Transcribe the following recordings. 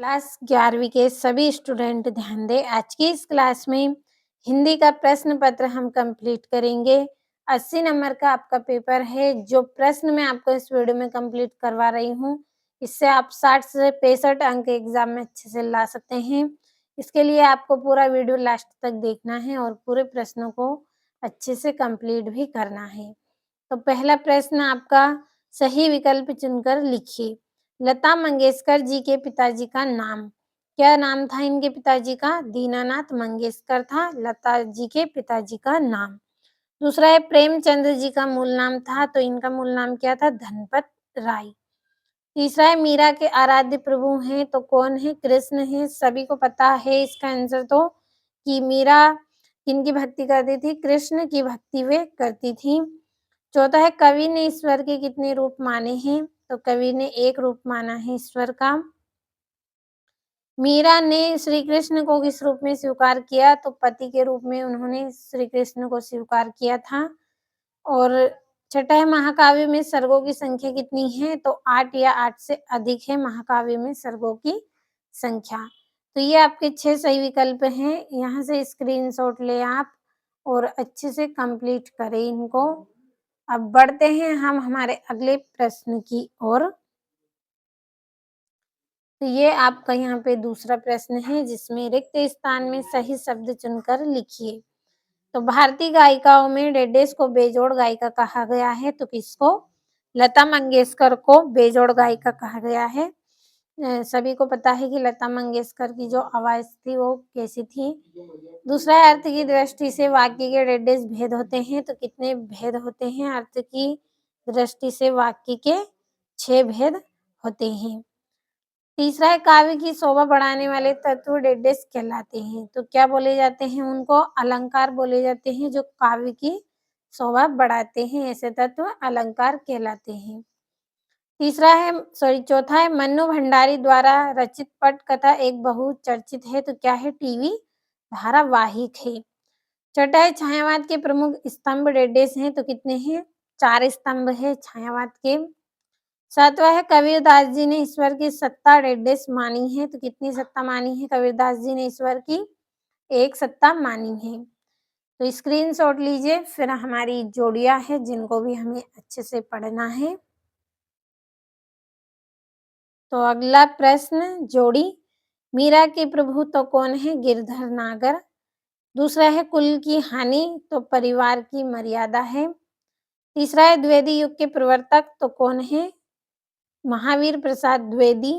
Class 11वीं के सभी स्टूडेंट ध्यान दें। आज की इस क्लास में हिंदी का प्रश्न पत्र हम कंप्लीट करेंगे। 80 नंबर का आपका पेपर है। जो प्रश्न मैं आपको इस वीडियो में कंप्लीट करवा रही हूँ, इससे आप 60 से 65 अंक एग्जाम में अच्छे से ला सकते हैं। इसके लिए आपको पूरा वीडियो लास्ट तक देखना है और पूरे प्रश्नों को अच्छे से कंप्लीट भी करना है। तो पहला प्रश्न आपका, सही विकल्प चुनकर लिखिए। लता मंगेशकर जी के पिताजी का नाम, क्या नाम था इनके पिताजी का? दीनानाथ मंगेशकर था लता जी के पिताजी का नाम। दूसरा है, प्रेमचंद्र जी का मूल नाम था, तो इनका मूल नाम क्या था? धनपत राय। तीसरा है, मीरा के आराध्य प्रभु हैं, तो कौन है? कृष्ण है। सभी को पता है इसका आंसर तो, कि मीरा किनकी भक्ति करती थी? कृष्ण की भक्ति वे करती थी। चौथा है, कवि ने ईश्वर के कितने रूप माने हैं? तो कवि ने एक रूप माना है ईश्वर का। मीरा ने श्री कृष्ण को किस रूप में स्वीकार किया? तो पति के रूप में उन्होंने श्री कृष्ण को स्वीकार किया था। और छठा है, महाकाव्य में सर्गों की संख्या कितनी है? तो 8 या 8 से अधिक है महाकाव्य में सर्गों की संख्या। तो ये आपके 6 सही विकल्प हैं। यहाँ से स्क्रीनशॉट ले आप और अच्छे से कंप्लीट करें इनको। अब बढ़ते हैं हम हमारे अगले प्रश्न की ओर। तो ये आपका यहाँ पे दूसरा प्रश्न है, जिसमें रिक्त स्थान में सही शब्द चुनकर लिखिए। तो भारतीय गायिकाओं में डेडेस को बेजोड़ गायिका कहा गया है, तो किसको? लता मंगेशकर को बेजोड़ गायिका कहा गया है। सभी को पता है कि लता मंगेशकर की जो आवाज थी वो कैसी थी। दूसरा है, अर्थ की दृष्टि से वाक्य के डेडेस भेद होते हैं, तो कितने भेद होते हैं? अर्थ की दृष्टि से वाक्य के 6 भेद होते हैं। तीसरा है, काव्य की शोभा बढ़ाने वाले तत्व डेडेस कहलाते हैं, तो क्या बोले जाते हैं उनको? अलंकार बोले जाते हैं। जो काव्य की शोभा बढ़ाते हैं ऐसे तत्व अलंकार कहलाते हैं। चौथा है, मन्नू भंडारी द्वारा रचित पट कथा एक बहुचर्चित है, तो क्या है? टीवी धारावाहिक है। छठा है, छायावाद के प्रमुख स्तंभ डेडेस हैं, तो कितने हैं? 4 स्तंभ है छायावाद के। सातवां है, कबीरदास जी ने ईश्वर की सत्ता डेडेस मानी है, तो कितनी सत्ता मानी है कबीरदास जी ने ईश्वर की? एक सत्ता मानी है। तो स्क्रीनशॉट लीजिए। फिर हमारी जोड़ियां हैं जिनको भी हमें अच्छे से पढ़ना है। तो अगला प्रश्न, जोड़ी। मीरा के प्रभु तो कौन है? गिरधर नागर। दूसरा है, कुल की हानि, तो परिवार की मर्यादा है। तीसरा है, द्विवेदी युग के प्रवर्तक तो कौन है? महावीर प्रसाद द्विवेदी।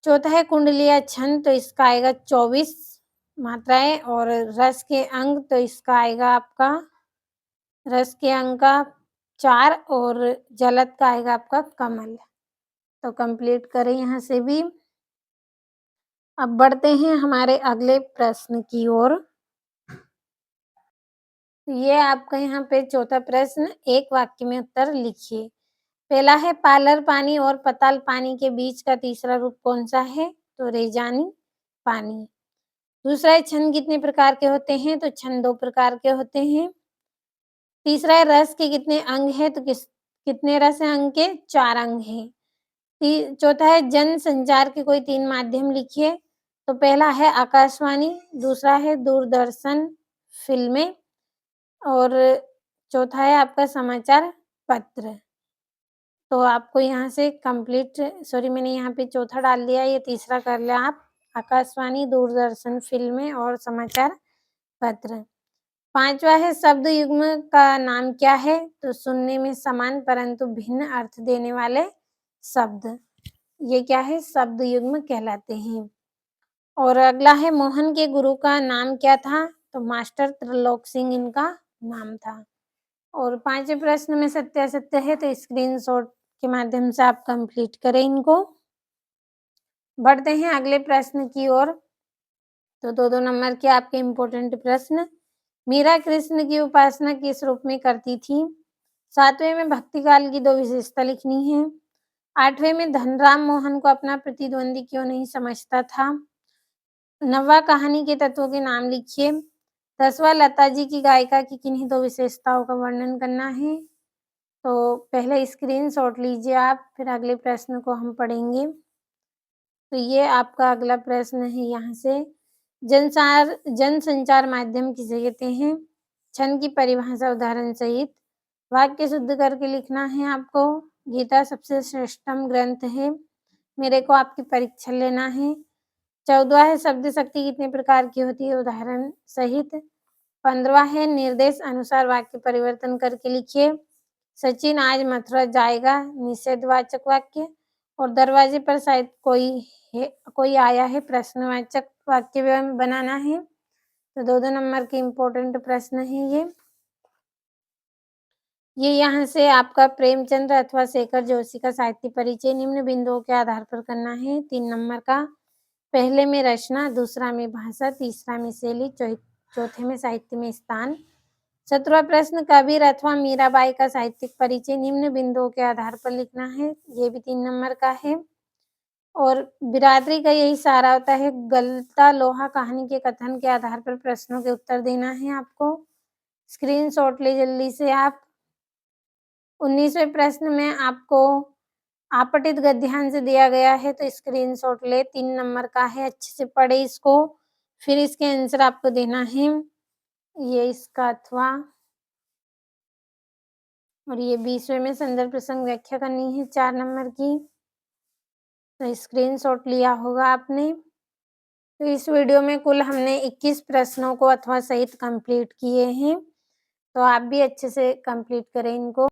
चौथा है, कुंडलिया छंद, तो इसका आएगा 24 मात्राएं। और रस के अंग, तो इसका आएगा आपका रस के अंग का 4। और जलद का आएगा आपका कमल। तो कंप्लीट करें यहाँ से भी। अब बढ़ते हैं हमारे अगले प्रश्न की ओर। ये आपका यहाँ पे चौथा प्रश्न, एक वाक्य में उत्तर लिखिए। पहला है, पार्लर पानी और पताल पानी के बीच का तीसरा रूप कौन सा है? तो रेजानी पानी। दूसरा है, छंद कितने प्रकार के होते हैं? तो छंद 2 प्रकार के होते हैं। तीसरा है, रस के कितने अंग हैं? तो कितने रस हैं अंग के? 4 अंग हैं। चौथा है, जन संचार के कोई 3 माध्यम लिखिए। तो पहला है आकाशवाणी, दूसरा है दूरदर्शन फिल्में, और चौथा है आपका समाचार पत्र। तो आपको यहाँ से मैंने यहाँ पे चौथा डाल दिया, ये तीसरा कर लिया आप। आकाशवाणी, दूरदर्शन फिल्में और समाचार पत्र। पांचवा है, शब्द युग्म का नाम क्या है? तो सुनने में समान परंतु भिन्न अर्थ देने वाले शब्द, ये क्या है? शब्द युग्म कहलाते हैं। और अगला है, मोहन के गुरु का नाम क्या था? तो मास्टर त्रिलोक सिंह इनका नाम था। और 5वें प्रश्न में सत्य असत्य है, तो स्क्रीनशॉट के माध्यम से आप कंप्लीट करें इनको। बढ़ते हैं अगले प्रश्न की ओर। तो 2-2 नंबर के आपके इम्पोर्टेंट प्रश्न। मीरा कृष्ण की उपासना किस रूप में करती थी? 7वें में भक्ति काल की 2 विशेषता लिखनी है। 8वें में धनराम मोहन को अपना प्रतिद्वंदी क्यों नहीं समझता था? 9वां, कहानी के तत्वों के नाम लिखिए। 10वां, लता जी की गायिका की किन्हीं 2 विशेषताओं का वर्णन करना है। तो पहले स्क्रीनशॉट लीजिए आप, फिर अगले प्रश्न को हम पढ़ेंगे। तो ये आपका अगला प्रश्न है यहाँ से। जनसंचार माध्यम किसे कहते हैं? छंद की परिभाषा उदाहरण सहित वाक्य शुद्ध करके लिखना है आपको। गीता सबसे श्रेष्ठतम ग्रंथ है। मेरे को आपकी परीक्षा लेना है। 14वां है शब्द शक्ति कितने प्रकार की होती है? उदाहरण सहित। 15वां है निर्देश अनुसार वाक्य परिवर्तन करके लिखिए। सचिन आज मथुरा जाएगा, निषेधवाचक वाक्य। और दरवाजे पर शायद कोई आया है, प्रश्नवाचक वाक्य बनाना है। तो 2-2 नंबर के इम्पोर्टेंट प्रश्न है ये यहाँ से आपका प्रेमचंद्र अथवा शेखर जोशी का साहित्य परिचय निम्न बिंदुओं के आधार पर करना है। 3 नंबर का। पहले में रचना, दूसरा में भाषा, तीसरा में शैली, चौथे में साहित्य में स्थान। 17वां प्रश्न कबीर अथवा मीराबाई का साहित्यिक परिचय निम्न बिंदुओं के आधार पर लिखना है। ये भी 3 नंबर का है। और बिरादरी का यही सारा होता है। गलता लोहा कहानी के कथन के आधार पर प्रश्नों के उत्तर देना है आपको। स्क्रीनशॉट ले जल्दी से आप। 19वें प्रश्न में आपको आपतित गद्यांश दिया गया है, तो स्क्रीनशॉट ले। 3 नंबर का है, अच्छे से पढ़े इसको, फिर इसके आंसर आपको देना है। ये इसका अथवा। और ये 20वें में संदर्भ प्रसंग व्याख्या करनी है 4 नंबर की। तो स्क्रीनशॉट लिया होगा आपने। तो इस वीडियो में कुल हमने 21 प्रश्नों को अथवा सहित कंप्लीट किए हैं। तो आप भी अच्छे से कंप्लीट करें इनको।